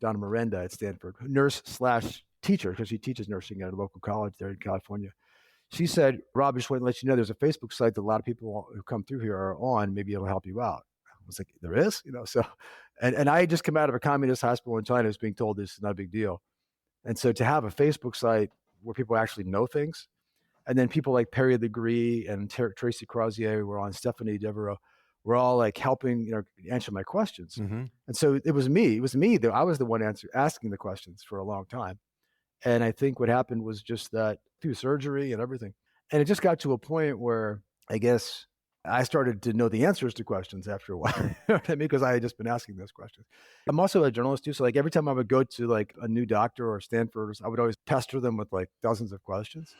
Donna Miranda at Stanford, nurse slash teacher, because she teaches nursing at a local college there in California. She said, Rob, I just want to let you know there's a Facebook site that a lot of people who come through here are on. Maybe it'll help you out. I was like, there is? So, and I had just come out of a communist hospital in China, was being told this is not a big deal. And so to have a Facebook site where people actually know things, and then people like Perry Legree and Tracy Crozier were on, Stephanie Devereaux, were all like helping, answer my questions. Mm-hmm. And so it was me that I was the one asking the questions for a long time. And I think what happened was just that through surgery and everything. And it just got to a point where I guess I started to know the answers to questions after a while. You know what I mean? Because I had just been asking those questions. I'm also a journalist too. So like every time I would go to like a new doctor or Stanford, I would always pester them with like dozens of questions.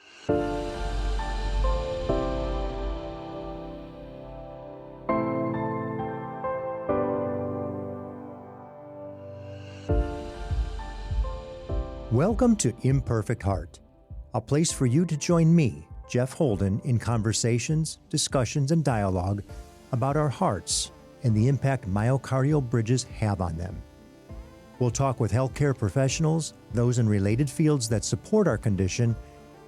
Welcome to Imperfect Heart, a place for you to join me, Jeff Holden, in conversations, discussions, and dialogue about our hearts and the impact myocardial bridges have on them. We'll talk with healthcare professionals, those in related fields that support our condition,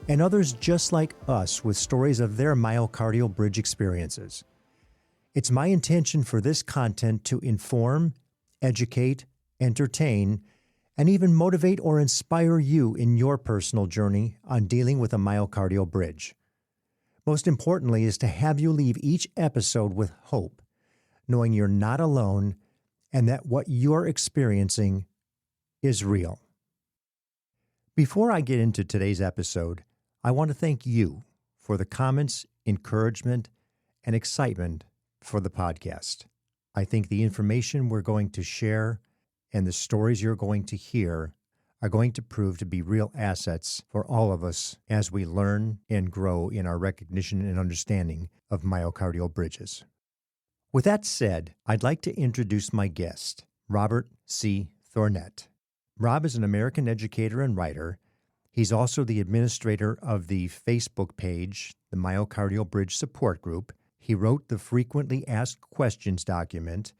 and others just like us with stories of their myocardial bridge experiences. It's my intention for this content to inform, educate, entertain, and even motivate or inspire you in your personal journey on dealing with a myocardial bridge. Most importantly is to have you leave each episode with hope, knowing you're not alone and that what you're experiencing is real. Before I get into today's episode, I want to thank you for the comments, encouragement, and excitement for the podcast. I think the information we're going to share and the stories you're going to hear are going to prove to be real assets for all of us as we learn and grow in our recognition and understanding of myocardial bridges. With that said, I'd like to introduce my guest, Robert C. Thornett. Rob is an American educator and writer. He's also the administrator of the Facebook page, the Myocardial Bridge Support Group. He wrote the Frequently Asked Questions document.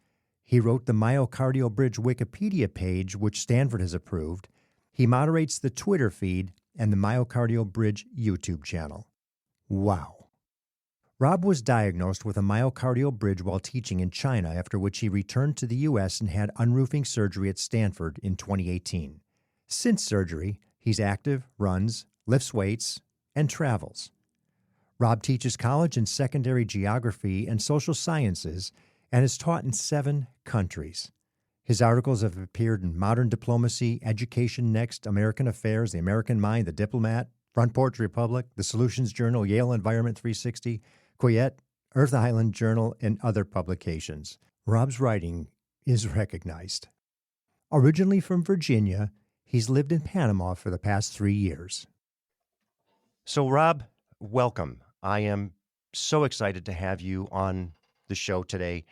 He wrote the Myocardial Bridge Wikipedia page, which Stanford has approved. He moderates the Twitter feed and the Myocardial Bridge YouTube channel. Wow. Rob was diagnosed with a myocardial bridge while teaching in China, after which he returned to the U.S. and had unroofing surgery at Stanford in 2018. Since surgery, he's active, runs, lifts weights, and travels. Rob teaches college and secondary geography and social sciences and has taught in 7 countries. His articles have appeared in Modern Diplomacy, Education Next, American Affairs, The American Mind, The Diplomat, Front Porch Republic, The Solutions Journal, Yale Environment 360, Quillette, Earth Island Journal, and other publications. Rob's writing is recognized. Originally from Virginia, he's lived in Panama for the past 3 years. So, Rob, welcome. I am so excited to have you on the show today.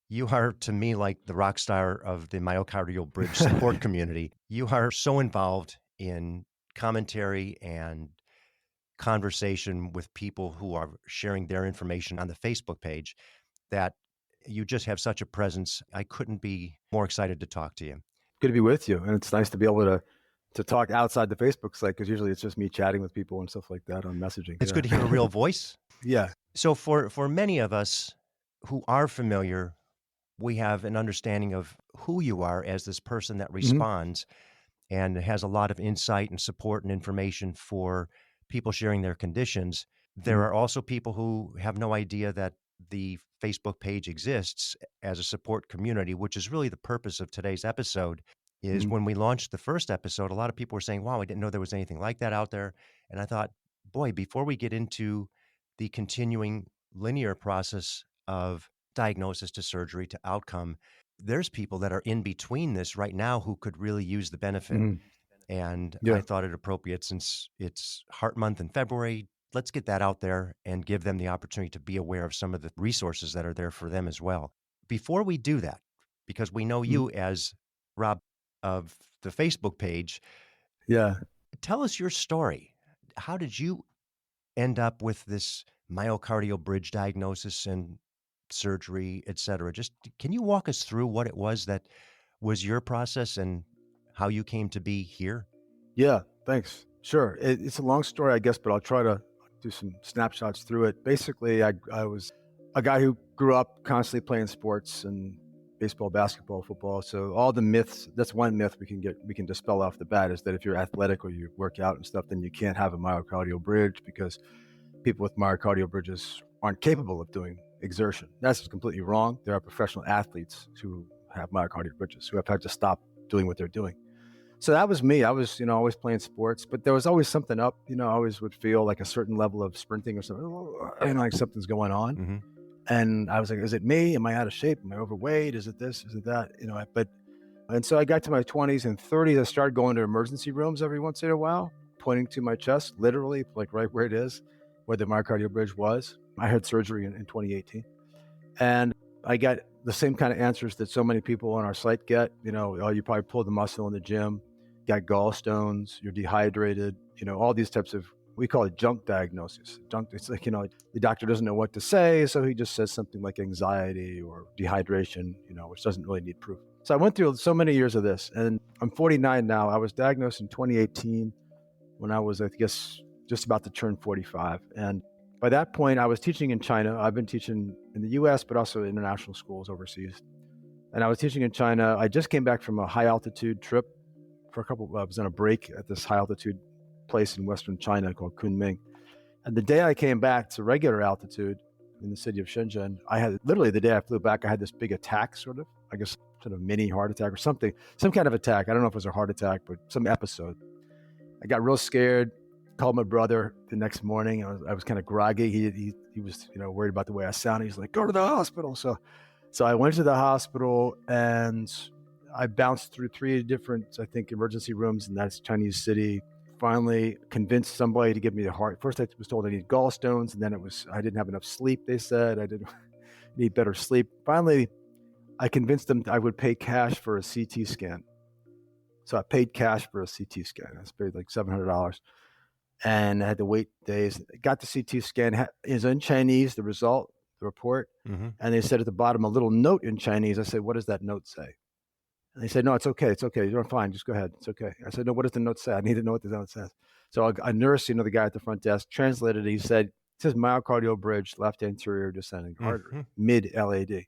You are, to me, like the rock star of the myocardial bridge support community. You are so involved in commentary and conversation with people who are sharing their information on the Facebook page that you just have such a presence. I couldn't be more excited to talk to you. Good to be with you. And it's nice to be able to talk outside the Facebook site, because usually it's just me chatting with people and stuff like that on messaging. It's good to hear a real voice. Yeah. So for many of us who are familiar, we have an understanding of who you are as this person that responds and has a lot of insight and support and information for people sharing their conditions. There are also people who have no idea that the Facebook page exists as a support community, which is really the purpose of today's episode. Is when we launched the first episode, a lot of people were saying, wow, I didn't know there was anything like that out there. And I thought, boy, before we get into the continuing linear process of diagnosis to surgery to outcome, there's people that are in between this right now who could really use the benefit. And I thought it appropriate, since it's Heart Month in February, let's get that out there and give them the opportunity to be aware of some of the resources that are there for them as well. Before we do that, because we know you as Rob of the Facebook page, tell us your story. How did you end up with this myocardial bridge diagnosis and surgery, et cetera? Just can you walk us through what it was that was your process and how you came to be here? Yeah, thanks. Sure. It's a long story, I guess, but I'll try to do some snapshots through it. Basically, I was a guy who grew up constantly playing sports and baseball, basketball, football. So all the myths, that's one myth we can dispel off the bat, is that if you're athletic or you work out and stuff, then you can't have a myocardial bridge because people with myocardial bridges aren't capable of doing exertion. That's completely wrong. There are professional athletes who have myocardial bridges who have had to stop doing what they're doing. So that was me. I was, always playing sports, but there was always something up. I always would feel like a certain level of sprinting or something, like something's going on. Mm-hmm. And I was like, is it me? Am I out of shape? Am I overweight? Is it this? Is it that? And so I got to my 20s and 30s. I started going to emergency rooms every once in a while, pointing to my chest, literally, like right where it is, where the myocardial bridge was. I had surgery in 2018. And I got the same kind of answers that so many people on our site get. Oh, you probably pulled the muscle in the gym, got gallstones, you're dehydrated, all these types of, we call it junk diagnosis. It's like, the doctor doesn't know what to say, so he just says something like anxiety or dehydration, which doesn't really need proof. So I went through so many years of this, and I'm 49 now. I was diagnosed in 2018 when I was, I guess, just about to turn 45. And by that point, I was teaching in China. I've been teaching in the US, but also international schools overseas. And I was teaching in China. I just came back from a high altitude trip I was on a break at this high altitude place in Western China called Kunming. And the day I came back to regular altitude in the city of Shenzhen, I had literally the day I flew back, I had this big attack, sort of, I guess, sort of mini heart attack or something, some kind of attack. I don't know if it was a heart attack, but some episode. I got real scared, called my brother the next morning. I was kind of groggy. He was, worried about the way I sounded. He's like, go to the hospital. So I went to the hospital and I bounced through 3 different, I think, emergency rooms in that Chinese city. Finally convinced somebody to give me the heart. First, I was told I needed gallstones, and then I didn't have enough sleep. They said I didn't need better sleep. Finally, I convinced them I would pay cash for a CT scan. So I paid cash for a CT scan. I paid like $700, and I had to wait days. Got the CT scan. Is in Chinese, the result, the report, and they said at the bottom a little note in Chinese. I said, "What does that note say?" And they said, "No, it's okay. It's okay. You're fine. Just go ahead. It's okay." I said, "No, what does the note say? I need to know what the note says." So a nurse, the guy at the front desk, translated it. He said, "It says myocardial bridge, left anterior descending artery, mid LAD."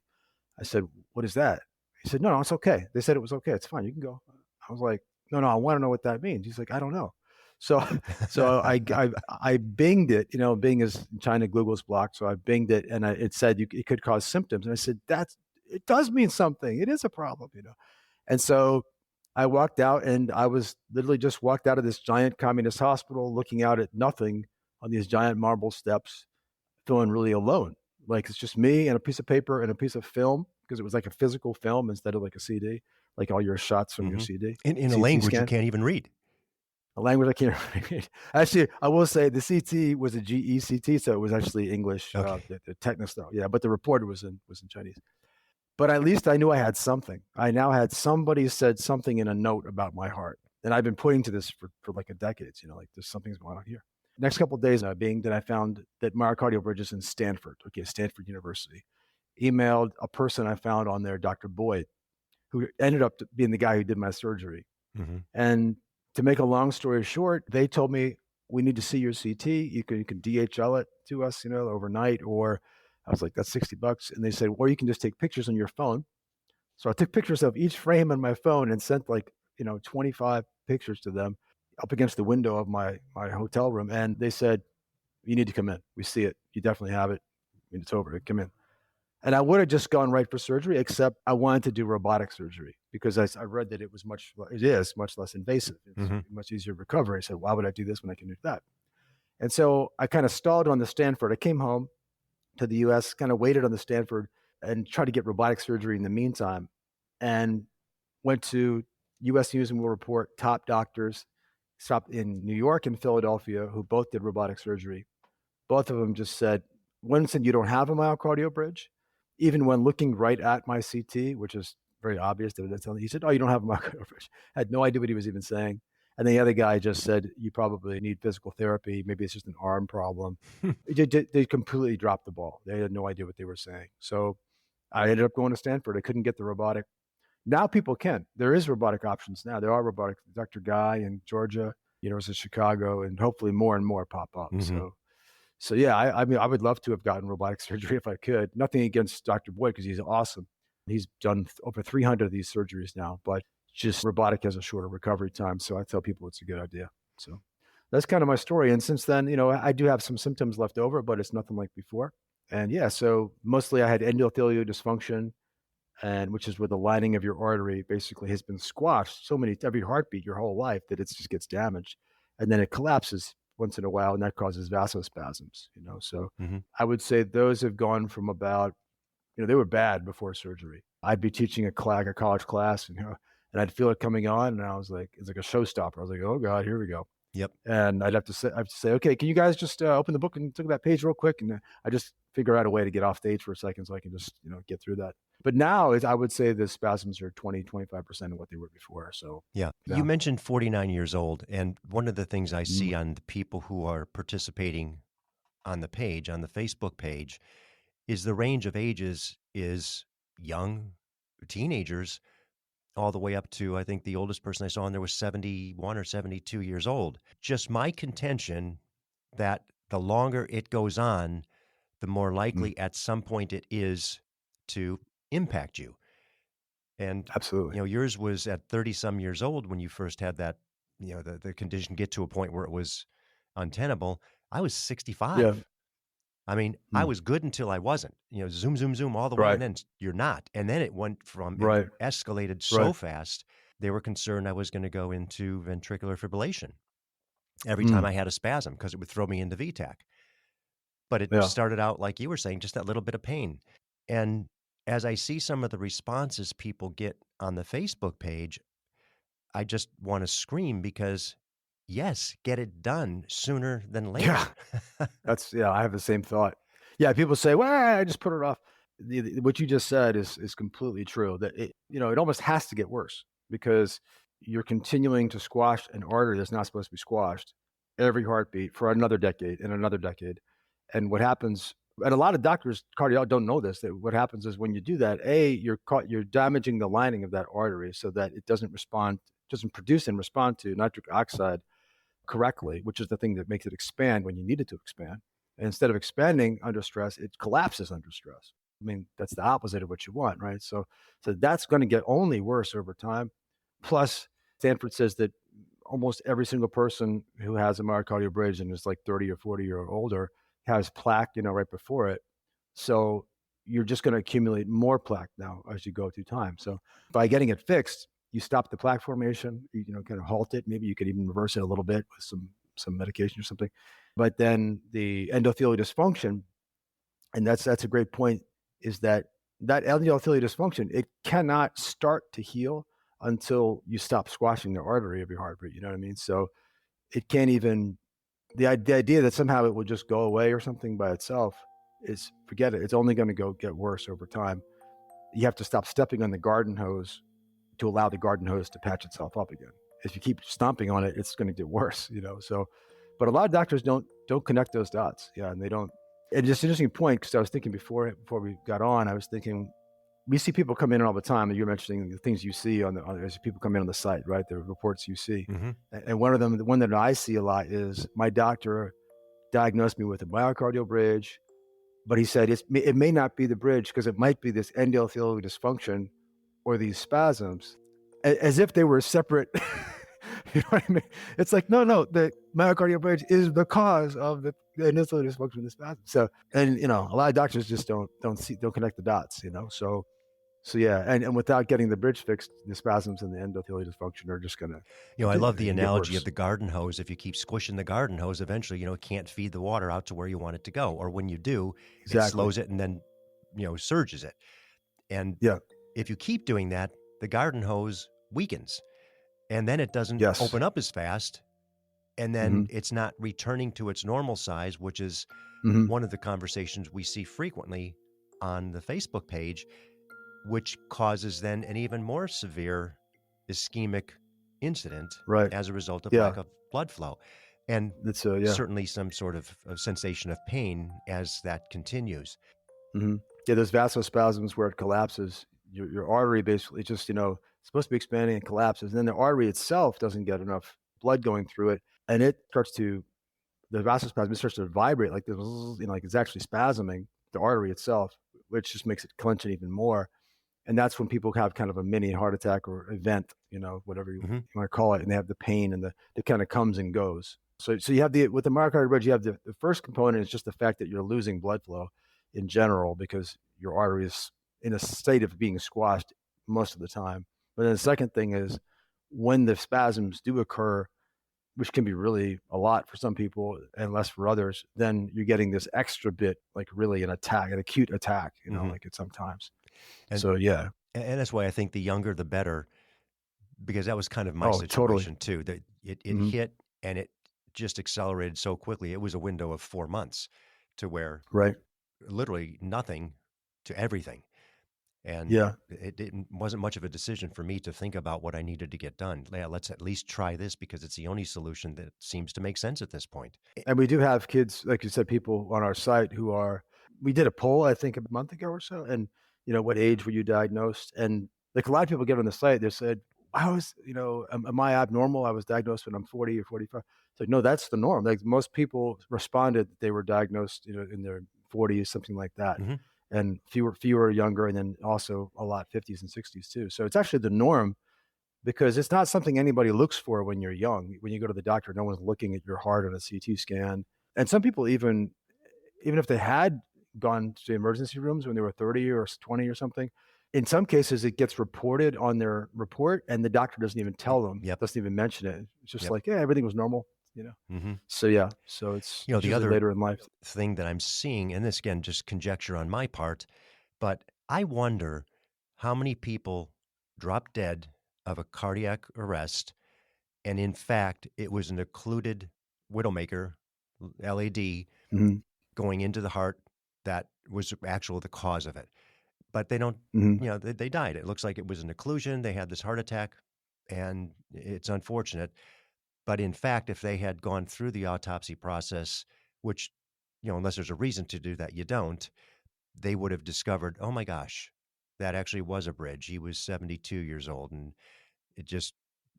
I said, "What is that?" He said, "No, it's okay. They said it was okay. It's fine. You can go." I was like, "No, I want to know what that means." He's like, "I don't know." So, I binged it. Bing is in China, Google's blocked. So I binged it, and it said it could cause symptoms. And I said, it does mean something. It is a problem, And so I walked out, and I was literally just walked out of this giant communist hospital, looking out at nothing on these giant marble steps, feeling really alone. Like it's just me and a piece of paper and a piece of film, because it was like a physical film instead of like a CD, like all your shots from your CD. In a language you can't even read. A language I can't read. Actually, I will say the CT was a GECT, so it was actually English. Okay. The technical stuff, yeah. But the report was in Chinese. But at least I knew I had something. I now had somebody said something in a note about my heart, and I've been pointing to this for like a decade. Like there's something's going on here. Next couple of days, I found that myocardial bridges in Stanford. Okay, Stanford University. Emailed a person I found on there, Dr. Boyd, who ended up being the guy who did my surgery. And to make a long story short, they told me, we need to see your CT. You can DHL it to us, overnight. Or I was like, that's $60. And they said, or you can just take pictures on your phone. So I took pictures of each frame on my phone and sent 25 pictures to them up against the window of my hotel room. And they said, you need to come in. We see it. You definitely have it. It's over. Come in. And I would have just gone right for surgery, except I wanted to do robotic surgery because I read that it is much less invasive. It's much easier recovery. I said, why would I do this when I can do that? And so I kind of stalled on the Stanford. I came home to the US, kind of waited on the Stanford and tried to get robotic surgery in the meantime, and went to US News and World Report, top doctors, stopped in New York and Philadelphia, who both did robotic surgery. Both of them just said, one said, you don't have a myocardial bridge. Even when looking right at my CT, which is very obvious, he said, oh, you don't have a myocardial bridge. I had no idea what he was even saying. And the other guy just said, you probably need physical therapy. Maybe it's just an arm problem. They completely dropped the ball. They had no idea what they were saying. So I ended up going to Stanford. I couldn't get the robotic. Now people can. There is robotic options now. There are robotic. Dr. Guy in Georgia, University of Chicago, and hopefully more and more pop up. Mm-hmm. So yeah, I mean, I would love to have gotten robotic surgery if I could. Nothing against Dr. Boyd because he's awesome. He's done over 300 of these surgeries now, but just robotic has a shorter recovery time. So I tell people it's a good idea. So that's kind of my story. And since then, I do have some symptoms left over, but it's nothing like before. And yeah, so mostly I had endothelial dysfunction, and which is where the lining of your artery basically has been squashed every heartbeat your whole life that it just gets damaged, and then it collapses once in a while, and that causes vasospasms. So Mm-hmm. I would say those have gone from about, they were bad before surgery. I'd be teaching a college class, and I'd feel it coming on, and I was like, it's like a showstopper. I was like, oh God, here we go. Yep. And I have to say, okay, can you guys just open the book and look at that page real quick? And I just figure out a way to get off stage for a second so I can just, get through that. But now I would say the spasms are 20-25% of what they were before. So Yeah. yeah. You mentioned 49 years old. And one of the things I see Mm. on the people who are participating on the page, on the Facebook page, is the range of ages is young teenagers all the way up to, I think the oldest person I saw on there was 71 or 72 years old. Just my contention that the longer it goes on, the more Mm. likely at some point it is to impact you. And, Absolutely. yours was at 30 some years old when you first had that, the condition get to a point where it was untenable. I was Yeah. 65. I mean, I Mm. was good until I wasn't, zoom, zoom, zoom all the way. And Right. then you're not. And then it Right. escalated so Right. fast. They were concerned I was going to go into ventricular fibrillation every time Mm. I had a spasm because it would throw me into VTAC. But it Yeah. started out, like you were saying, just that little bit of pain. And as I see some of the responses people get on the Facebook page, I just want to scream because, yes, get it done sooner than later. Yeah. I have the same thought. Yeah. People say, well, I just put it off. What you just said is completely true, that it almost has to get worse because you're continuing to squash an artery that's not supposed to be squashed every heartbeat for another decade and another decade. And what happens, and a lot of doctors, cardiologists don't know this, that what happens is when you do that, you're damaging the lining of that artery so that it doesn't produce and respond to nitric oxide correctly, which is the thing that makes it expand when you need it to expand. And instead of expanding under stress, it collapses under stress. I mean, that's the opposite of what you want, right? So that's going to get only worse over time. Plus, Stanford says that almost every single person who has a myocardial bridge and is like 30 or 40 or older has plaque, right before it. So you're just going to accumulate more plaque now as you go through time. So by getting it fixed, you stop the plaque formation, kind of halt it. Maybe you could even reverse it a little bit with some medication or something. But then the endothelial dysfunction, and that's a great point, is that endothelial dysfunction, it cannot start to heal until you stop squashing the artery of your heartbeat. You know what I mean? So it can't even, the idea that somehow it will just go away or something by itself is, forget it. It's only going to get worse over time. You have to stop stepping on the garden hose to allow the garden hose to patch itself up again. If you keep stomping on it, it's going to get worse, So, but a lot of doctors don't connect those dots. Yeah, and they don't. And just an interesting point, because I was thinking before we got on, I was thinking we see people come in all the time, and you're mentioning the things you see as people come in on the site, right? The reports you see, Mm-hmm. and one of them, the one that I see a lot, is my doctor diagnosed me with a myocardial bridge, but he said it may not be the bridge because it might be this endothelial dysfunction or these spasms, as if they were separate. You know what I mean? It's like, no, the myocardial bridge is the cause of the endothelial dysfunction and the spasm. So, and a lot of doctors just don't connect the dots. So yeah, and without getting the bridge fixed, the spasms and the endothelial dysfunction are just gonna I continue love the and get analogy worse. of the garden hose. If you keep squishing the garden hose, eventually, it can't feed the water out to where you want it to go. Or when you do, it Exactly. slows it and then, surges it. And Yeah. if you keep doing that, the garden hose weakens and then it doesn't Yes. open up as fast. And Hmm. then it's not returning to its normal size, which is Hmm. one of the conversations we see frequently on the Facebook page, which causes then an even more severe ischemic incident Right. as a result of Yeah. lack of blood flow. And That's yeah. certainly some sort of sensation of pain as that continues. Hmm. Yeah. Those vasospasms where it collapses, your artery basically just, it's supposed to be expanding and collapses. And then the artery itself doesn't get enough blood going through it. And it starts to, the vasospasm starts to vibrate like this, like it's actually spasming the artery itself, which just makes it clench it even more. And that's when people have kind of a mini heart attack or event, whatever you want to call it. And they have the pain and it kind of comes and goes. So you have with the myocardial bridge, you have the first component is just the fact that you're losing blood flow in general because your artery is in a state of being squashed most of the time. But then the second thing is when the spasms do occur, which can be really a lot for some people and less for others, then you're getting this extra bit, like really an acute attack, like at sometimes. And, so, yeah. And that's why I think the younger, the better, because that was kind of my Oh, totally. situation too, that it hit and it just accelerated so quickly. It was a window of 4 months to where Right. literally nothing to everything. And Yeah. it wasn't much of a decision for me to think about what I needed to get done. Yeah, let's at least try this because it's the only solution that seems to make sense at this point. And we do have kids, like you said, people on our site we did a poll, I think a month ago or so. And, what age were you diagnosed? And like a lot of people get on the site, they said, am I abnormal? I was diagnosed when I'm 40 or 45. It's like, no, that's the norm. Like most people responded that they were diagnosed, in their 40s, something like that. And fewer younger, and then also a lot 50s and 60s too. So it's actually the norm because it's not something anybody looks for when you're young. When you go to the doctor, no one's looking at your heart on a CT scan. And some people even if they had gone to emergency rooms when they were 30 or 20 or something, in some cases it gets reported on their report and the doctor doesn't even tell them, doesn't even mention it. It's just like, yeah, everything was normal. So yeah, so it's the other later in life thing that I'm seeing, and this again just conjecture on my part, but I wonder how many people drop dead of a cardiac arrest, and in fact it was an occluded widowmaker LAD going into the heart that was the cause of it. But they don't, they died. It looks like it was an occlusion. They had this heart attack, and it's unfortunate. But in fact, if they had gone through the autopsy process, which, unless there's a reason to do that, you don't, they would have discovered, oh my gosh, that actually was a bridge. He was 72 years old, and it just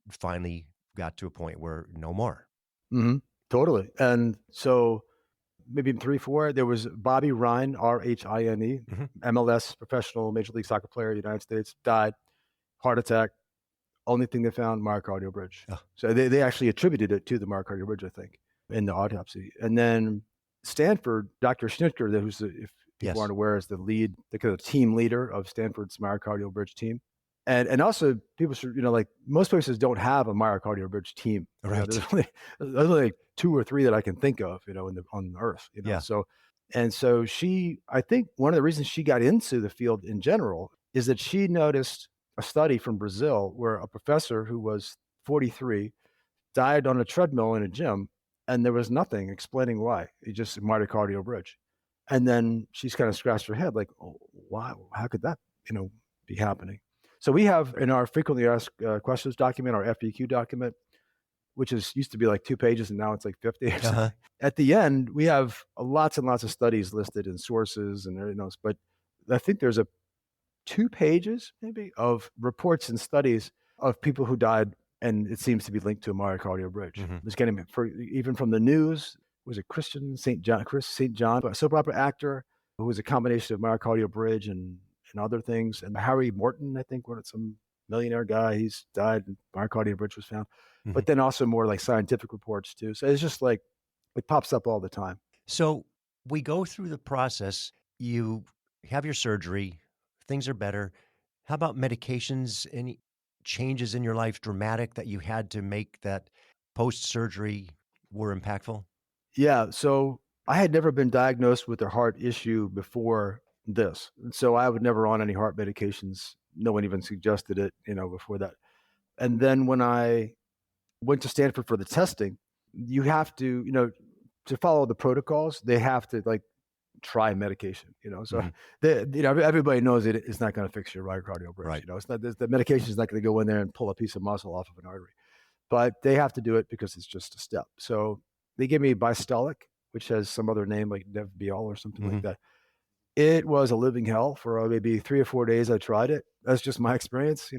finally got to a point where no more. Totally. And so maybe 3, 4, there was Bobby Rhine, Rhine, MLS professional Major League Soccer player, United States, died, heart attack. Only thing they found, myocardial bridge. Oh. So they actually attributed it to the myocardial bridge, I think, in the autopsy. And then Stanford, Dr. Schnitker, who's, if people aren't aware, is the lead, the kind of team leader of Stanford's myocardial bridge team. And also people should, like most places don't have a myocardial bridge team. Right. There's only like 2 or 3 that I can think of, on Earth. Yeah. So I think one of the reasons she got into the field in general is that she noticed a study from Brazil where a professor who was 43 died on a treadmill in a gym, and there was nothing explaining why. He just myocardial bridge. And then she's kind of scratched her head like, oh, wow, how could that, be happening? So we have in our frequently asked questions document, our FAQ document, which used to be like 2 pages and now it's like 50 or something. At the end, we have lots and lots of studies listed and sources and everything else. But I think there's 2 pages maybe of reports and studies of people who died, and it seems to be linked to a myocardial bridge. It's getting even from the news. Was it Chris St. John, a soap opera actor who was a combination of myocardial bridge and other things. And Harry Morton, I think, some millionaire guy, he's died and myocardial bridge was found. But then also more like scientific reports too. So it's just like it pops up all the time. So we go through the process. You have your surgery. Things are better. How about medications? Any changes in your life dramatic that you had to make that post-surgery were impactful? Yeah. So I had never been diagnosed with a heart issue before this. So I was never on any heart medications. No one even suggested it, before that. And then when I went to Stanford for the testing, you have to, to follow the protocols, they have to like try medication, so everybody knows it's not going to fix your myocardial bridge. Right. It's not, the medication is not going to go in there and pull a piece of muscle off of an artery, but they have to do it because it's just a step. So they give me Bistolic, which has some other name like Nevbiol or something like that. It was a living hell for maybe 3 or 4 days I tried it. That's just my experience,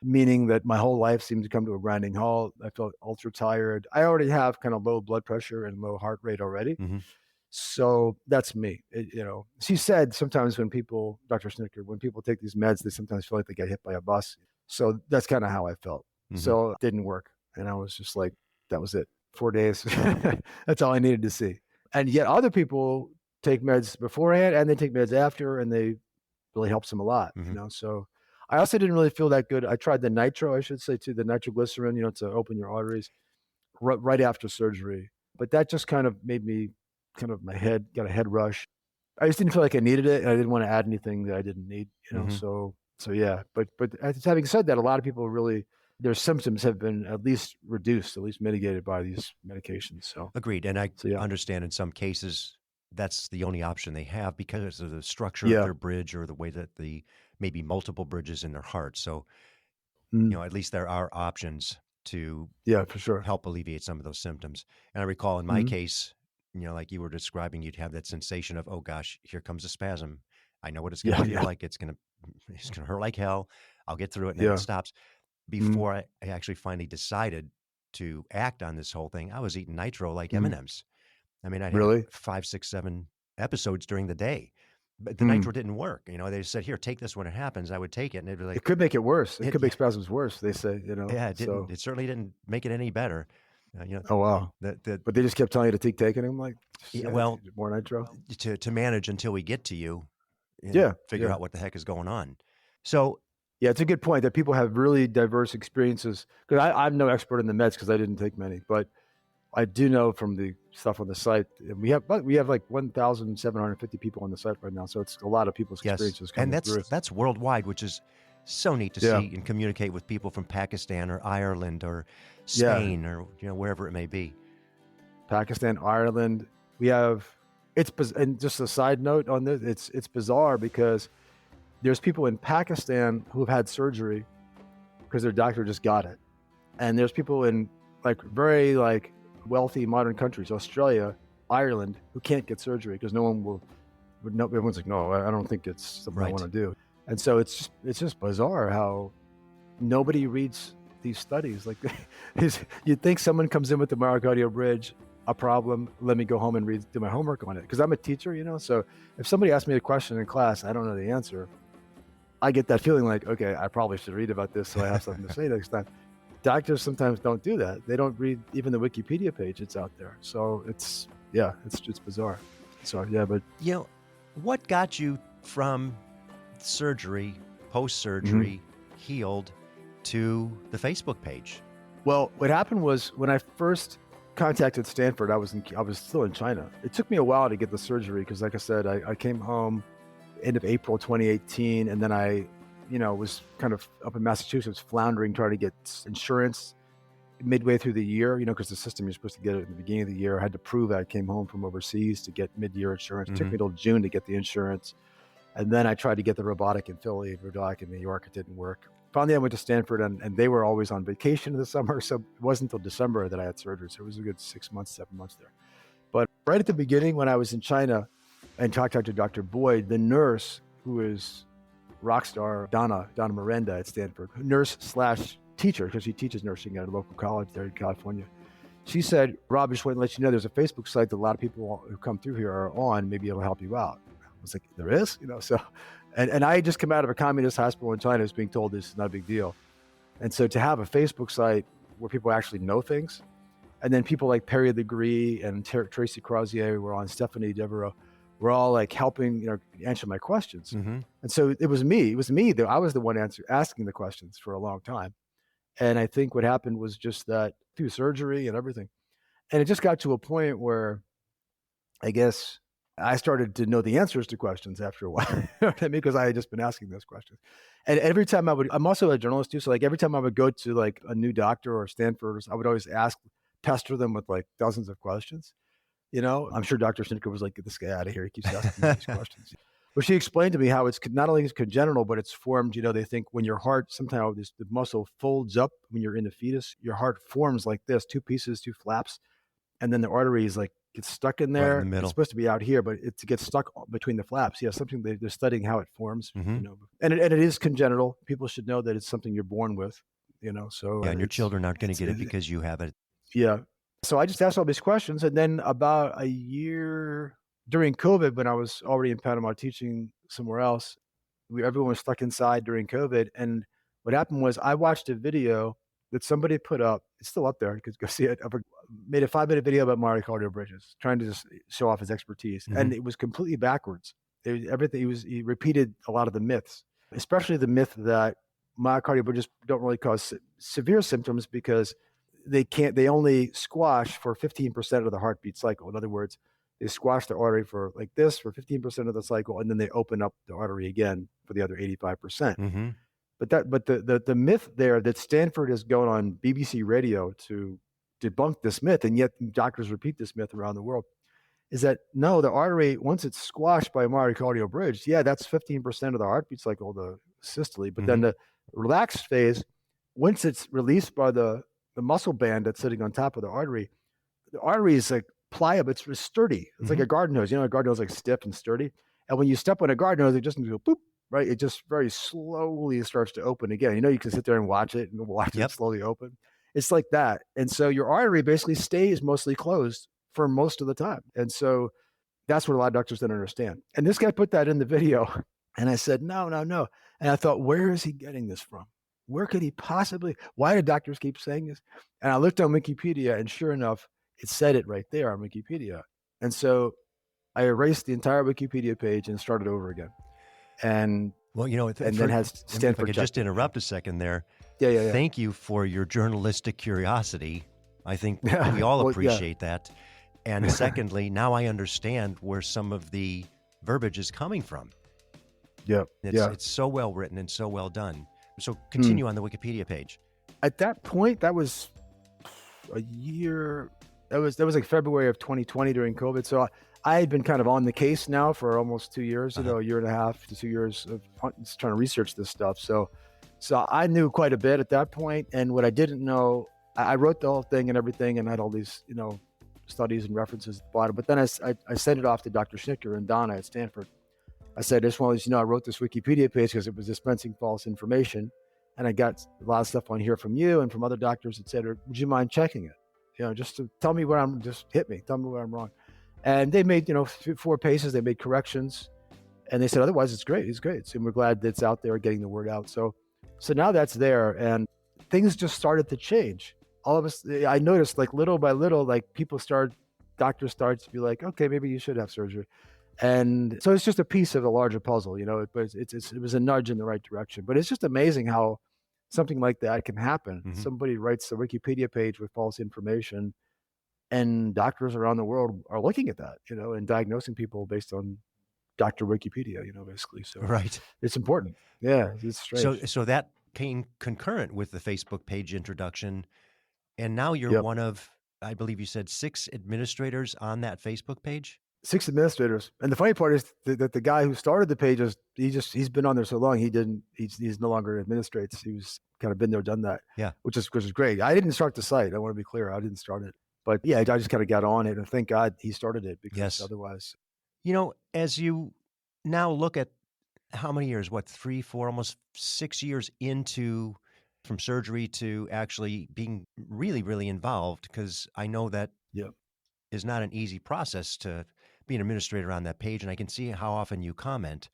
meaning that my whole life seemed to come to a grinding halt. I felt ultra tired. I already have kind of low blood pressure and low heart rate already. Mhm. So that's me. She said sometimes Dr. Snicker, when people take these meds, they sometimes feel like they get hit by a bus. So that's kind of how I felt. Mhm. So it didn't work. And I was just like, that was it. 4 days. That's all I needed to see. And yet other people take meds beforehand and they take meds after, and they really helps them a lot, Mhm. So I also didn't really feel that good. I tried the nitro, I should say, too, the nitroglycerin, to open your arteries right after surgery. But that just kind of made me got a head rush. I just didn't feel like I needed it, and I didn't want to add anything that I didn't need. Mhm. So yeah. But having said that, a lot of people really their symptoms have been at least reduced, at least mitigated by these medications. So Agreed, and I yeah. understand in some cases that's the only option they have because of the structure of Yeah. their bridge or the way that the maybe multiple bridges in their heart. So, Mm. at least there are options to Yeah, for sure. help alleviate some of those symptoms. And I recall in my Mhm. case, like you were describing, you'd have that sensation of, oh gosh, here comes a spasm. I know what it's going to Yeah, feel yeah, like. It's going to hurt like hell. I'll get through it, and then it yeah. stops. Mhm. Before I actually finally decided to act on this whole thing, I was eating nitro like Mhm. M&Ms. I mean, I'd have Really? 5, 6, 7 episodes during the day, but the Mm. nitro didn't work. They said, "Here, take this when it happens." I would take it, and it'd be like, It could make it worse. It it, could make spasms worse, they say, yeah, it didn't. so It certainly didn't make it any better. oh, wow. The But they just kept telling you to keep taking them, like, yeah, yeah, well, more nitro? to manage until we get to you, Yeah, figure yeah. out what the heck is going on. So, Yeah, it's a good point that people have really diverse experiences, 'cause I'm no expert in the meds because I didn't take many, but I do know from the stuff on the site, and we have like 1,750 people on the site right now, so it's a lot of people's yes, experiences and coming that's through. that's worldwide, which is so neat to Yeah, see and communicate with people from Pakistan or Ireland or yeah. Spain or wherever it may be. Pakistan, Ireland. We have and just a side note on this, it's bizarre because there's people in Pakistan who have had surgery because their doctor just got it. And there's people in very wealthy modern countries, Australia, Ireland, who can't get surgery because no one no, everyone's like, no, I don't think it's something I Right. want to do. And so it's just bizarre how nobody reads these studies. Like you'd think someone comes in with the myocardial bridge, a problem, let me go home and do my homework on it. Because I'm a teacher, so if somebody asks me a question in class, I don't know the answer, I get that feeling like, okay, I probably should read about this so I have something to say next time. Doctors sometimes don't do that. They don't read even the Wikipedia page that's out there. So it's bizarre. So yeah, but What got you from surgery, post mhm. surgery, healed to the Facebook page? Well, what happened was when I first contacted Stanford, I was still in China. It took me a while to get the surgery because, like I said, I came home end of April 2018, and then I, was kind of up in Massachusetts floundering trying to get insurance midway through the year, because the system you're supposed to get it in the beginning of the year. I had to prove I came home from overseas to get mid-year insurance. It took Mhm. me till June to get the insurance. And then I tried to get the robotic in Philly, robotic in New York. It didn't work. Finally, I went to Stanford, and they were always on vacation in the summer. So it wasn't until December that I had surgery. So it was a good 6 months, 7 months there. But right at the beginning, when I was in China and talked to Dr. Boyd, the nurse, who is rock star Donna Miranda at Stanford, nurse slash teacher, because she teaches nursing at a local college there in California. She said, Rob, just want to let you know there's a Facebook site that a lot of people who come through here are on. Maybe it'll help you out. I was like, there is? So, and I had just come out of a communist hospital in China, was being told this is not a big deal. And so to have a Facebook site where people actually know things, and then people like Perry Legree and Tracy Crozier were on, Stephanie Devereaux, were all like helping, answer my questions. Mhm. And so it was me that I was the one asking the questions for a long time. And I think what happened was just that through surgery and everything. And it just got to a point where I guess I started to know the answers to questions after a while. You know what I mean? Because I had just been asking those questions. And every time I'm also a journalist too. So like every time I would go to like a new doctor or Stanford, I would always pester them with like dozens of questions. I'm sure Dr. Snicker was like, get this guy out of here. He keeps asking me all these questions. But she explained to me how it's not only is congenital, but it's formed, they think when your heart, somehow the muscle folds up when you're in the fetus, your heart forms like this, two pieces, two flaps. And then the arteries like gets stuck in Right in the there. It's middle. supposed to be out here, but it gets stuck between the flaps. Yeah, something they're studying how it forms, Hmm. and it is congenital. People should know that it's something you're born with, so Yeah, and your it's, children aren't going to it's, get it it, because you have it. yeah. So I just asked all these questions. And then about a year during COVID, when I was already in Panama teaching somewhere else, everyone was stuck inside during COVID. And what happened was I watched a video that somebody put up. It's still up there. You could go see it. Made a 5-minute video about myocardial bridges, trying to just show off his expertise. Hmm. And it was completely backwards. Everything he repeated a lot of the myths, especially the myth that myocardial bridges don't really cause severe symptoms because they only squash for 15% of the heartbeat cycle. In other words, they squash the artery for like this for 15% of the cycle, and then they open up the artery again for the other 85%. Hmm. But the myth there that Stanford is going on BBC radio to debunk this myth, and yet doctors repeat this myth around the world, is that no, the artery, once it's squashed by a myocardial bridge, yeah, that's 15% of the heartbeat cycle, the systole. But then Hmm. the relaxed phase, once it's released by the muscle band that's sitting on top of the artery is like pliable, it's sturdy. It's like Hmm. a garden hose. A garden hose is like stiff and sturdy. And when you step on a garden hose, it just goes boop, right? It just very slowly starts to open again. You can sit there and watch it Yep. slowly open. It's like that. And so your artery basically stays mostly closed for most of the time. And so that's what a lot of doctors don't understand. And this guy put that in the video. And I said, no, no, no. And I thought, where is he getting this from? Where could he possibly? Why do doctors keep saying this? And I looked on Wikipedia, and sure enough, it said it right there on Wikipedia. And so I erased the entire Wikipedia page and started over again. And Well, and then has if I Stanford could check just it. interrupt a second there. Yeah. Thank you for your journalistic curiosity. I think Yeah. we all Well, yeah. appreciate that. And secondly, now I understand where some of the verbiage is coming from. Yeah. It's so well written and so well done. So Hmm. continue on the Wikipedia page. At that point, that was a year. That was like February of 2020 during COVID. So I had been kind of on the case now for almost 2 years, a year and a half to 2 years of just trying to research this stuff. So I knew quite a bit at that point. And what I didn't know, I wrote the whole thing and everything, and had all these, studies and references at the bottom. But then I sent it off to Dr. Schnicker and Donna at Stanford. I said, I just want to let you know, I wrote this Wikipedia page because it was dispensing false information. And I got a lot of stuff on here from you and from other doctors, et cetera. Would you mind checking it? Just to tell me where just hit me, tell me where I'm wrong. And they made, 4 pages, they made corrections, and they said, otherwise it's great. It's great. So we're glad that it's out there getting the word out. So now that's there, and things just started to change. All of us, I noticed like little by little, like doctors start to be like, okay, maybe you should have surgery. And so it's just a piece of a larger puzzle, but it was a nudge in the right direction. But it's just amazing how something like that can happen. Mhm. Somebody writes a Wikipedia page with false information, and doctors around the world are looking at that, and diagnosing people based on Dr. Wikipedia, basically. So Right. it's important. Yeah, it's strange. So that came concurrent with the Facebook page introduction. And now you're Yep. one of, I believe you said, 6 administrators on that Facebook page? 6 administrators. And the funny part is that the guy who started the page he's been on there so long, he's no longer administrates. He was kind of been there, done that. Yeah. Which is great. I didn't start the site. I want to be clear. I didn't start it. But yeah, I just kind of got on it, and thank God he started it, because Yes. otherwise. As you now look at how many years, 3, 4, almost 6 years into from surgery to actually being really, really involved, because I know that Yep. is not an easy process to be an administrator on that page, and I can see how often you comment.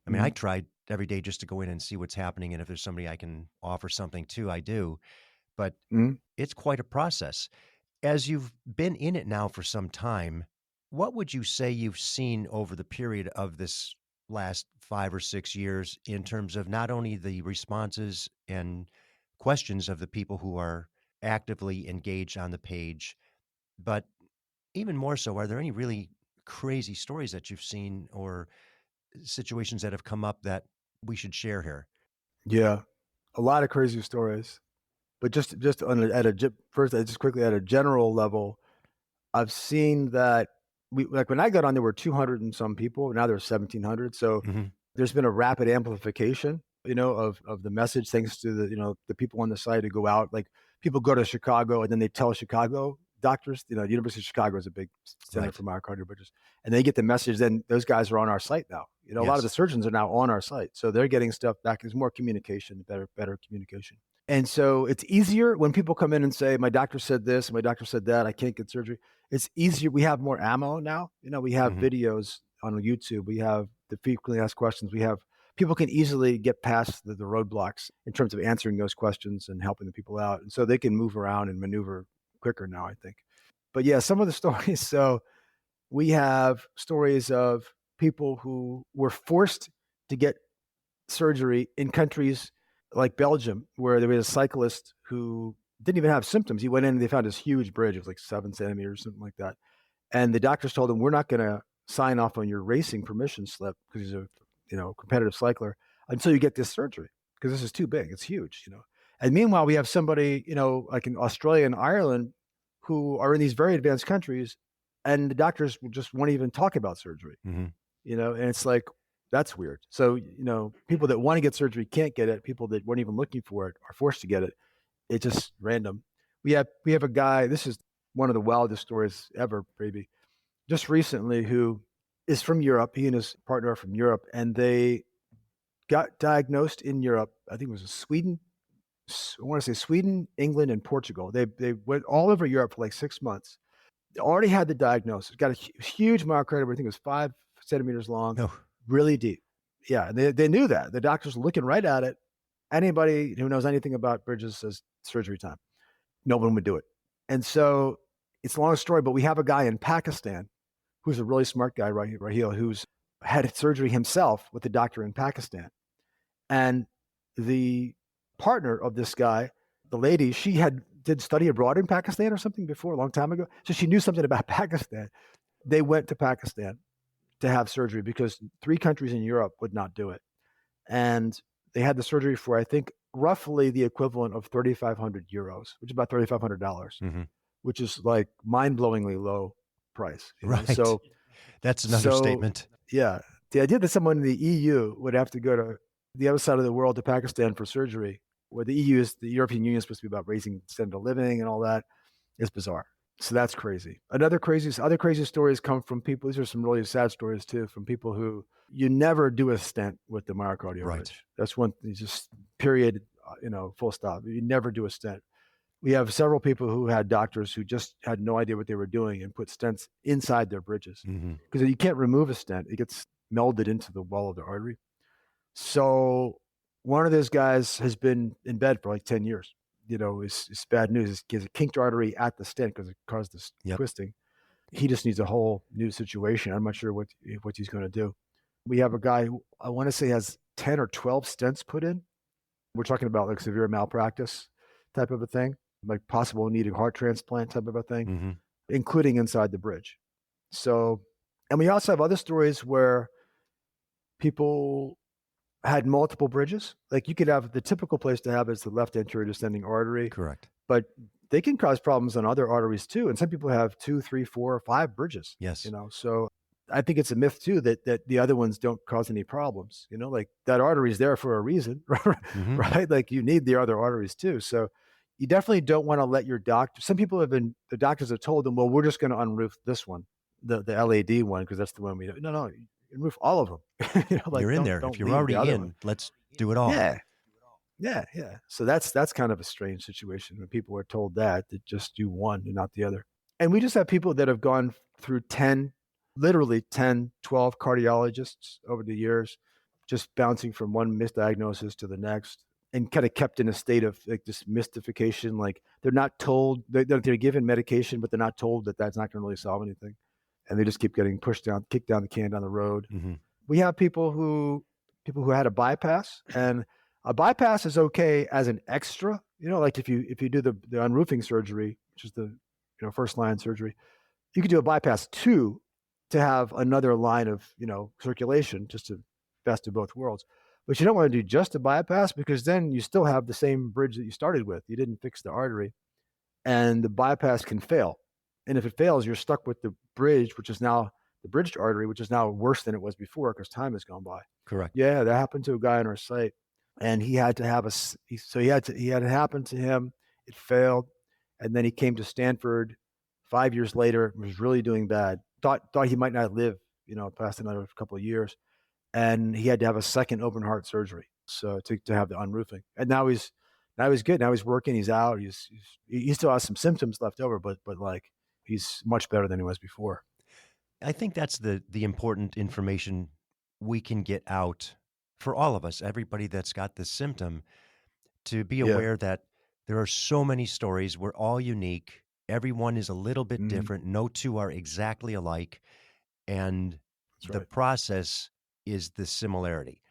I mean, I tried every day just to go in and see what's happening, and if there's somebody I can offer something to, I do. But Mhm. it's quite a process. As you've been in it now for some time, what would you say you've seen over the period of this last 5 or 6 years in terms of not only the responses and questions of the people who are actively engaged on the page, but even more so, are there any really crazy stories that you've seen or situations that have come up that we should share here? Yeah, a lot of crazy stories. But just first, just quickly at a general level, I've seen that like when I got on, there were 200 and some people. Now there's 1,700. So Mhm. there's been a rapid amplification, of the message, thanks to the people on the site who go out. Like people go to Chicago, and then they tell Chicago doctors, University of Chicago is a big center Right. for myocardial bridges, and they get the message. Then those guys are on our site now. A lot of the Yes. surgeons are now on our site, so they're getting stuff back. There's more communication, better communication. And so it's easier when people come in and say, my doctor said this, my doctor said that, I can't get surgery. It's easier. We have more ammo now. We have Mhm. videos on YouTube. We have the frequently asked questions. We have people can easily get past the roadblocks in terms of answering those questions and helping the people out. And so they can move around and maneuver quicker now, I think. But yeah, some of the stories. So we have stories of people who were forced to get surgery in countries like Belgium, where there was a cyclist who didn't even have symptoms. He went in and they found this huge bridge. It was like 7 centimeters, something like that. And the doctors told him, we're not going to sign off on your racing permission slip because he's a competitive cycler until you get this surgery, because this is too big. It's huge. And meanwhile, we have somebody, like in Australia and Ireland, who are in these very advanced countries, and the doctors just won't even talk about surgery. Mhm. And it's like, that's weird. So, people that want to get surgery can't get it. People that weren't even looking for it are forced to get it. It's just random. We have a guy, this is one of the wildest stories ever, baby, just recently, who is from Europe. He and his partner are from Europe, and they got diagnosed in Europe. I think it was Sweden. I want to say Sweden, England, and Portugal. They went all over Europe for like 6 months. They already had the diagnosis. Got a huge myocardial. I think it was 5 centimeters long, No. really deep. Yeah, and they knew that. The doctors were looking right at it. Anybody who knows anything about bridges says surgery time. No one would do it. And so it's a long story, but we have a guy in Pakistan who's a really smart guy, Raheel, who's had surgery himself with a doctor in Pakistan. And the partner of this guy, the lady, she did study abroad in Pakistan or something before, a long time ago. So she knew something about Pakistan. They went to Pakistan to have surgery because 3 countries in Europe would not do it. And they had the surgery for, I think, roughly the equivalent of 3,500 euros, which is about $3,500, Mhm. which is like mind-blowingly low price. Right. So, That's an understatement. yeah, the idea that someone in the EU would have to go to the other side of the world, to Pakistan, for surgery, where the European Union is supposed to be about raising standard of living and all that, is bizarre. So that's crazy. Other crazy stories come from people. These are some really sad stories too, from people who you never do a stent with the myocardial Right. bridge. That's one thing, just period, full stop. You never do a stent. We have several people who had doctors who just had no idea what they were doing and put stents inside their bridges, Mhm. because you can't remove a stent. It gets melded into the wall of the artery. So one of those guys has been in bed for like 10 years. It's bad news. He has a kinked artery at the stent because it caused this Yep. twisting. He just needs a whole new situation. I'm not sure what he's going to do. We have a guy who I want to say has 10 or 12 stents put in. We're talking about like severe malpractice type of a thing, like possible needing heart transplant type of a thing, Mhm. including inside the bridge. So, and we also have other stories where people had multiple bridges. Like you could have, the typical place to have is the left anterior descending artery, Correct. but they can cause problems on other arteries too. And some people have 2, 3, 4, or 5 bridges. Yes. So I think it's a myth too that the other ones don't cause any problems. Like that artery is there for a reason, Mhm. right? Like you need the other arteries too. So you definitely don't want to let your doctor. Some people the doctors have told them, well, we're just going to unroof this one, the LAD one, because that's the one we don't. No, roof all of them. Like You're in there. don't If you're leave already the other in, one. let's do it all. Yeah. Yeah. So that's kind of a strange situation when people are told that just do one and not the other. And we just have people that have gone through literally 10, 12 cardiologists over the years, just bouncing from one misdiagnosis to the next, and kind of kept in a state of like this mystification. Like they're not told, they're given medication, but they're not told that that's not going to really solve anything. And they just keep getting kicked down the can down the road. Mhm. We have people who had a bypass, and a bypass is okay as an extra, like if you do the unroofing surgery, which is the first line surgery, you could do a bypass too, to have another line of circulation, just to best of both worlds. But you don't want to do just a bypass, because then you still have the same bridge that you started with. You didn't fix the artery, and the bypass can fail. And if it fails, you're stuck with the bridge, which is now the bridged artery, which is now worse than it was before because time has gone by. Correct. Yeah, that happened to a guy on our site, and he had to have he had it happen to him. It failed, and then he came to Stanford 5 years later, was really doing bad. Thought he might not live, past another couple of years, and he had to have a second open heart surgery. So to have the unroofing, and now he's good. Now he's working. He's out. He still has some symptoms left over, but like he's much better than he was before. I think that's the important information we can get out for all of us, everybody that's got this symptom, to be Yeah. aware that there are so many stories. We're all unique. Everyone is a little bit Mhm. different. No two are exactly alike. And That's the right. process is the similarity.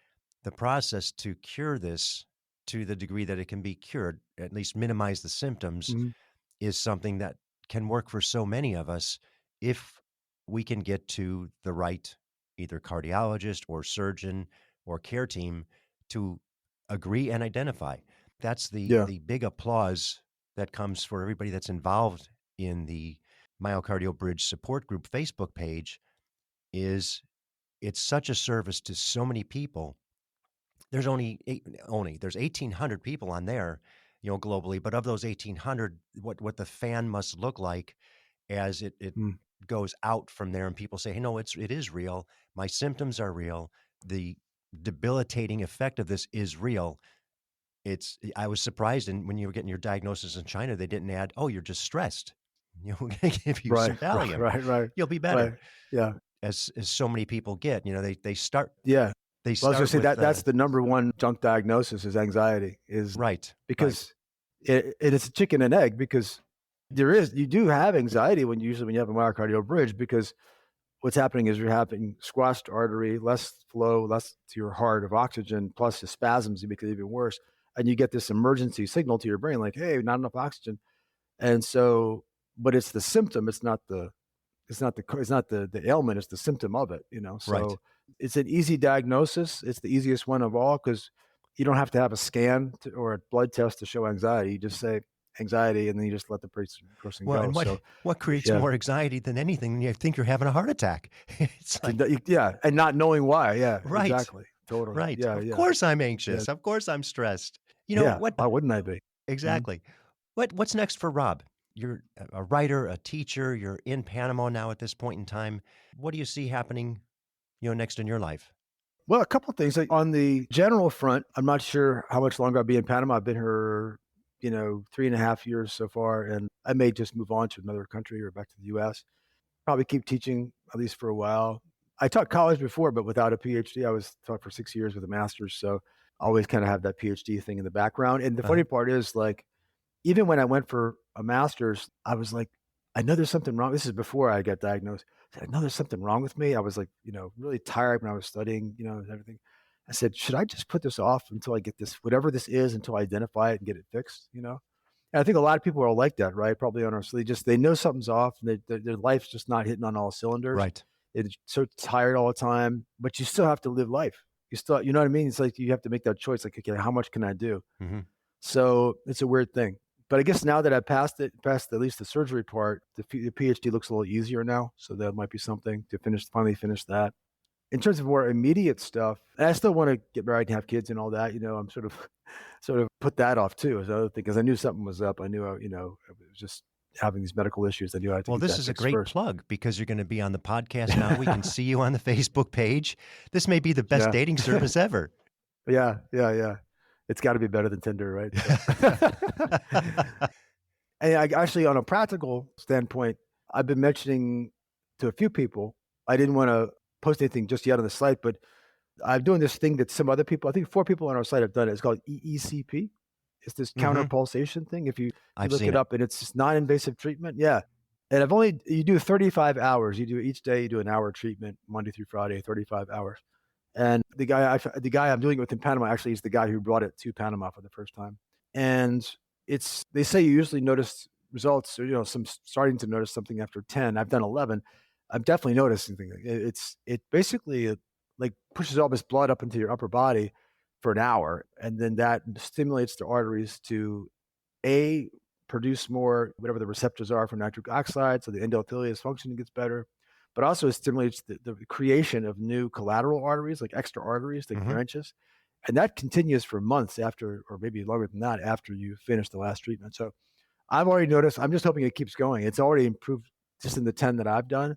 The process to cure this, to the degree that it can be cured, at least minimize the symptoms, Mhm. is something that can work for so many of us if we can get to the right either cardiologist or surgeon or care team to agree and identify. That's Yeah. the big applause that comes for everybody that's involved in the Myocardial Bridge Support Group Facebook page. Is it's such a service to so many people. There's there's 1,800 people on there, globally. But of those 1,800, what the fan must look like as it Mm. goes out from there, and people say, "Hey, no, it is real. My symptoms are real. The debilitating effect of this is real." I was surprised, and when you were getting your diagnosis in China, they didn't add, "Oh, you're just stressed. We're going to give you some Right. Right. Valium. Right. Right. You'll be better." Right. Yeah. As so many people get, they start Yeah. they Well, I was gonna start say with that that's the number one junk diagnosis is anxiety, is right, right, because it's a chicken and egg, because you do have anxiety usually when you have a myocardial bridge, because what's happening is you're having squashed artery, less flow, less to your heart of oxygen, plus the spasms, you make it even worse. And you get this emergency signal to your brain, like, hey, not enough oxygen. And so, but it's the symptom, it's not the ailment, it's the symptom of it, right. so it's an easy diagnosis. It's the easiest one of all, because you don't have to have a scan or a blood test to show anxiety. You just say anxiety, and then you just let the person Well, go. and what So what creates yeah. more anxiety than anything? You think you're having a heart attack. It's like, Yeah, and not knowing why. Yeah, right, exactly. Totally. right. Yeah, Of yeah, course I'm yeah, anxious. Of course I'm stressed. yeah. What Why wouldn't I be? Mhm. exactly? What's next for Rob? You're a writer, a teacher. You're in Panama now at this point in time. What do you see happening, next in your life? Well, a couple of things. Like, on the general front, I'm not sure how much longer I'll be in Panama. I've been here, 3.5 years so far, and I may just move on to another country or back to the U.S. Probably keep teaching at least for a while. I taught college before, but without a PhD. I was taught for 6 years with a master's, so I always kind of have that PhD thing in the background. And the Uh-huh. funny part is, like, even when I went for a master's, I was like, I know there's something wrong. This is before I got diagnosed. I said, I know there's something wrong with me. I was like, really tired when I was studying, and everything. I said, should I just put this off until I get this, whatever this is, until I identify it and get it fixed? And I think a lot of people are like that, right? Probably on our sleep. Just they know something's off, and their life's just not hitting on all cylinders. Right. They're so tired all the time, but you still have to live life. You still, you know what I mean? It's like you have to make that choice. Like, okay, how much can I do? Hmm. So it's a weird thing. But I guess now that I passed at least the surgery part, the PhD looks a little easier now. So that might be something to finally finish that. In terms of more immediate stuff, and I still want to get married and have kids and all that. I'm sort of put that off too, as another thing, because I knew something was up. I knew, I was just having these medical issues. I knew I had to Well, get this that is a fixed great first. plug because you're going to be on the podcast now. We can see you on the Facebook page. This may be the best Yeah. dating service ever. Yeah, yeah, yeah. It's got to be better than Tinder, right? So. And actually, on a practical standpoint, I've been mentioning to a few people. I didn't want to post anything just yet on the site, but I'm doing this thing that some other people, I think 4 people on our site have done it. It's called EECP. It's this counter Hmm. pulsation thing. If you I've look seen it it. up, and it's just non-invasive treatment. Yeah. And you do 35 hours. You do each day, you do an hour treatment, Monday through Friday, 35 hours. And the guy I'm doing it with in Panama actually is the guy who brought it to Panama for the first time. And they say you usually notice results, or some starting to notice something after 10. I've done 11. I'm definitely noticing things. It basically, like, pushes all this blood up into your upper body for an hour, and then that stimulates the arteries to a produce more whatever the receptors are for nitric oxide, so the endothelial function gets better. But also it stimulates the creation of new collateral arteries, like extra arteries, like Hmm. branches, and that continues for months after, or maybe longer than that, after you finish the last treatment. So I've already noticed. I'm just hoping it keeps going. It's already improved just in the 10 that I've done.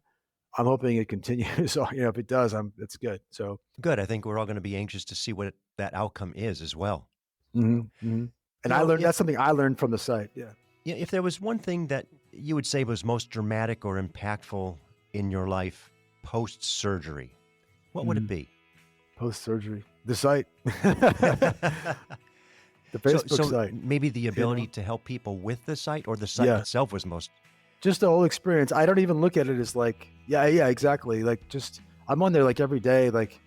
I'm hoping it continues. So, if it does, it's good. So, Good. I think we're all going to be anxious to see what that outcome is as well. And You I know, learned that's something I learned from the site. Yeah. if there was one thing that you would say was most dramatic or impactful in your life post surgery, what would it be? Post surgery, the site, the So, Facebook site. maybe the ability to help people with the site, or the site itself was most. Just the whole experience. I don't even look at it as like, yeah, exactly. Like, just I'm on there like every day. Like,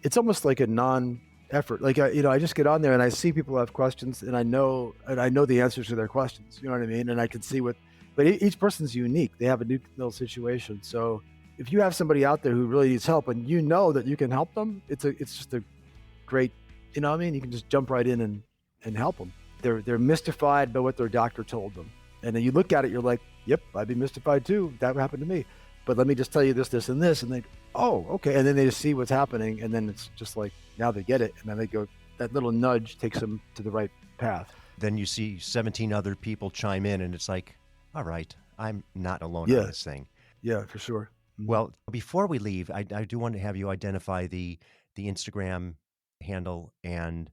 it's almost like a non-effort. Like, I just get on there and I see people have questions, and I know the answers to their questions. You know what I mean? And I can see but each person's unique. They have a new little situation. So if you have somebody out there who really needs help, and you know that you can help them, it's just a great, you know what I mean? You can just jump right in and help them. They're mystified by what their doctor told them. And then you look at it, you're like, yep, I'd be mystified too. That happened to me. But let me just tell you this, and this. And they, oh, okay. And then they just see what's happening. And then it's just like, now they get it. And then they go, that little nudge takes them to the right path. Then you see 17 other people chime in, and it's like, all right, I'm not alone on this thing. Yeah, for sure. Well, before we leave, I do want to have you identify the Instagram handle, and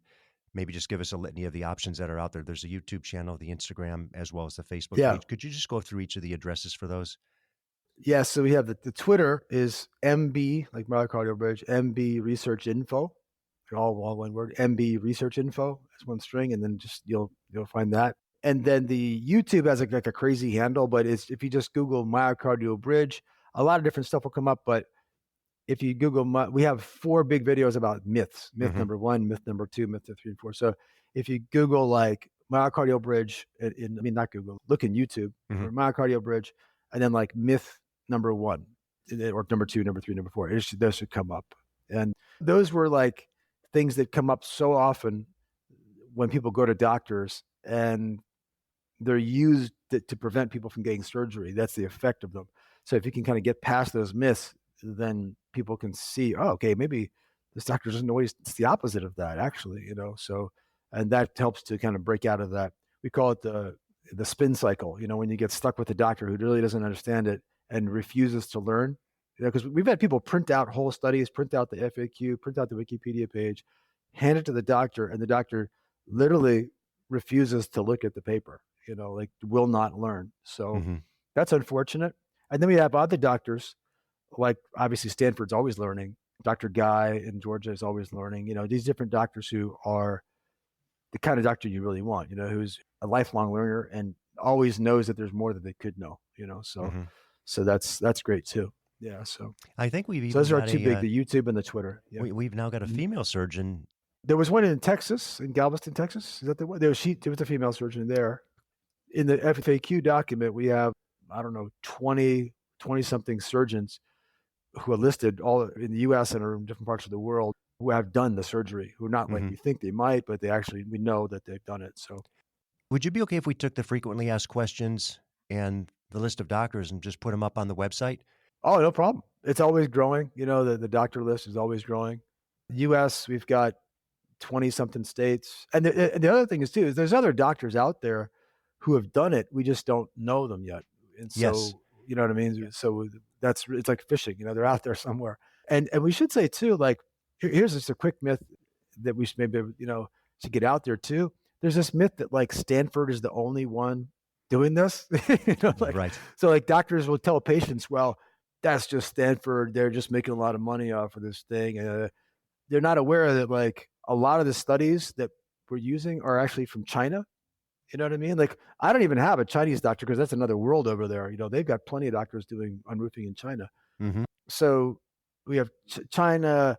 maybe just give us a litany of the options that are out there. There's a YouTube channel, the Instagram, as well as the Facebook page. Could you just go through each of the addresses for those? Yeah, so we have the Twitter is MB, like Myocardial Bridge, MB Research Info, all one word, MB Research Info as one string, and then just you'll find that. And then the YouTube has like a crazy handle, but it's, if you just Google Myocardial Bridge, a lot of different stuff will come up. But if you Google, we have 4 big videos about myths. Myth number 1, myth number 2, myth 3 and 4. So if you Google like Myocardial Bridge, not Google, look in YouTube for Myocardial Bridge, and then like myth number 1, or number 2, number 3, number 4, those should come up. And those were like things that come up so often when people go to doctors, and they're used to prevent people from getting surgery. That's the effect of them. So if you can kind of get past those myths, then people can see, oh, okay, maybe this doctor doesn't know it's the opposite of that, actually, So, and that helps to kind of break out of that. We call it the spin cycle. When you get stuck with a doctor who really doesn't understand it and refuses to learn. Because we've had people print out whole studies, print out the FAQ, print out the Wikipedia page, hand it to the doctor, and the doctor literally refuses to look at the paper. Like will not learn. So that's unfortunate. And then we have other doctors, like obviously Stanford's always learning. Dr. Guy in Georgia is always learning. These different doctors who are the kind of doctor you really want, who's a lifelong learner and always knows that there's more that they could know, So, so that's great too. Yeah. So I think we've those are two big, the YouTube and the Twitter. Yeah. We've now got a female surgeon. There was one in Texas, in Galveston, Texas. Is that the one? There was a female surgeon there. In the FAQ document, we have, I don't know, 20 something surgeons who are listed all in the U.S. and are in different parts of the world who have done the surgery, who are not like we think they might, but we know that they've done it. So would you be okay if we took the frequently asked questions and the list of doctors and just put them up on the website? Oh, no problem. It's always growing. The doctor list is always growing. U.S., we've got 20 something states. And the other thing is too, is there's other doctors out there who have done it. We just don't know them yet. And so, you know what I mean? So it's like fishing, they're out there somewhere. And we should say too, like, here's just a quick myth that we should maybe, should get out there too. There's this myth that like Stanford is the only one doing this, right. So like doctors will tell patients, well, that's just Stanford. They're just making a lot of money off of this thing. They're not aware that like a lot of the studies that we're using are actually from China. You know what I mean? Like, I don't even have a Chinese doctor because that's another world over there. They've got plenty of doctors doing unroofing in China. So we have China.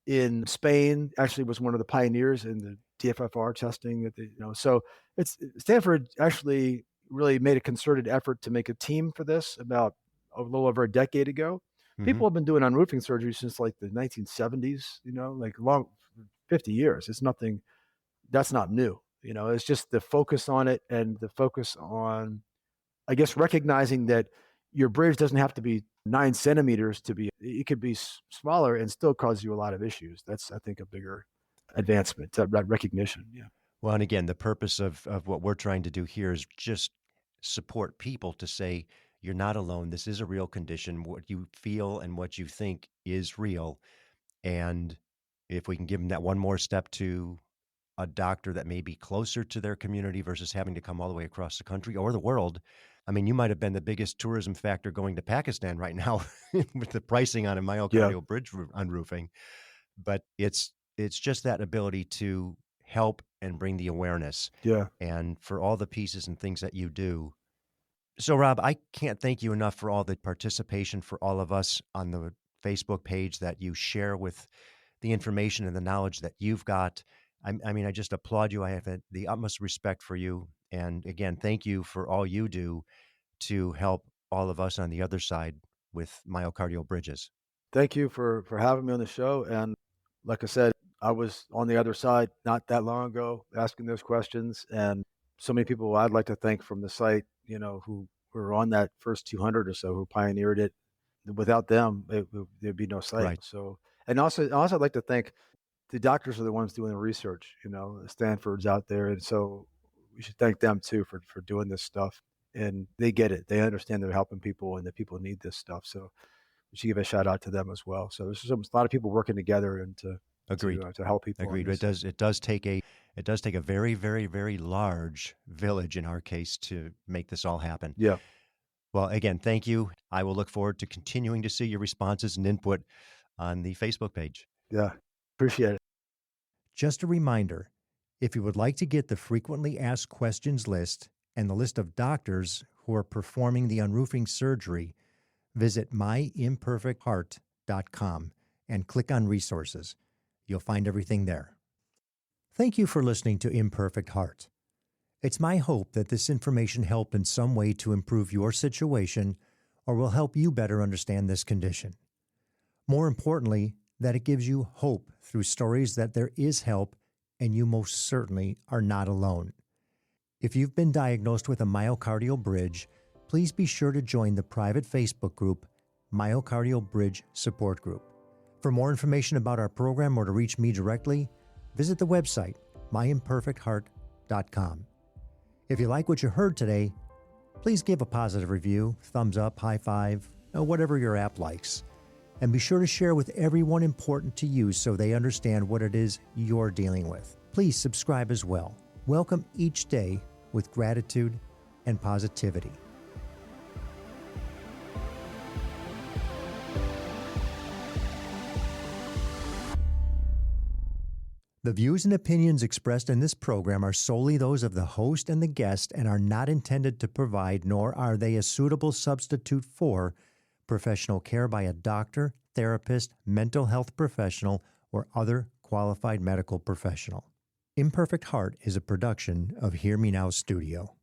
In Spain, actually was one of the pioneers in the DFFR testing. So it's Stanford actually really made a concerted effort to make a team for this about a little over a decade ago. People have been doing unroofing surgery since like the 1970s. Like long 50 years. It's nothing. That's not new. It's just the focus on it and the focus on, I guess, recognizing that your bridge doesn't have to be 9 centimeters it could be smaller and still cause you a lot of issues. That's, I think, a bigger advancement, that recognition. Yeah. Well, and again, the purpose of what we're trying to do here is just support people to say, you're not alone. This is a real condition. What you feel and what you think is real. And if we can give them that one more step to a doctor that may be closer to their community versus having to come all the way across the country or the world. I mean, you might have been the biggest tourism factor going to Pakistan right now with the pricing on a Yeah. myocardial bridge unroofing. But it's just that ability to help and bring the awareness, Yeah. and for all the pieces and things that you do. So, Rob, I can't thank you enough for all the participation for all of us on the Facebook page that you share with the information and the knowledge that you've got. I mean, I just applaud you. I have the utmost respect for you. And again, thank you for all you do to help all of us on the other side with myocardial bridges. Thank you for having me on the show. And like I said, I was on the other side not that long ago asking those questions. And so many people I'd like to thank from the site, who were on that first 200 or so who pioneered it. Without them, there'd be no site. Right. So, and also I'd like to thank the doctors are the ones doing the research, Stanford's out there. And so we should thank them too for doing this stuff. And they get it. They understand they're helping people and that people need this stuff. So we should give a shout out to them as well. So there's a lot of people working together and Agreed. to help people. Agreed. It does take a very, very, very large village in our case to make this all happen. Yeah. Well, again, thank you. I will look forward to continuing to see your responses and input on the Facebook page. Yeah. Appreciate it. Just a reminder, if you would like to get the frequently asked questions list and the list of doctors who are performing the unroofing surgery, visit myimperfectheart.com and click on resources. You'll find everything there. Thank you for listening to Imperfect Heart. It's my hope that this information helped in some way to improve your situation or will help you better understand this condition. More importantly, that it gives you hope through stories that there is help and you most certainly are not alone. If you've been diagnosed with a myocardial bridge, please be sure to join the private Facebook group, Myocardial Bridge Support Group. For more information about our program or to reach me directly, visit the website, myimperfectheart.com. If you like what you heard today, please give a positive review, thumbs up, high five, or whatever your app likes. And be sure to share with everyone important to you so they understand what it is you're dealing with. Please subscribe as well. Welcome each day with gratitude and positivity. The views and opinions expressed in this program are solely those of the host and the guest and are not intended to provide, nor are they a suitable substitute for, professional care by a doctor, therapist, mental health professional, or other qualified medical professional. Imperfect Heart is a production of Hear Me Now Studio.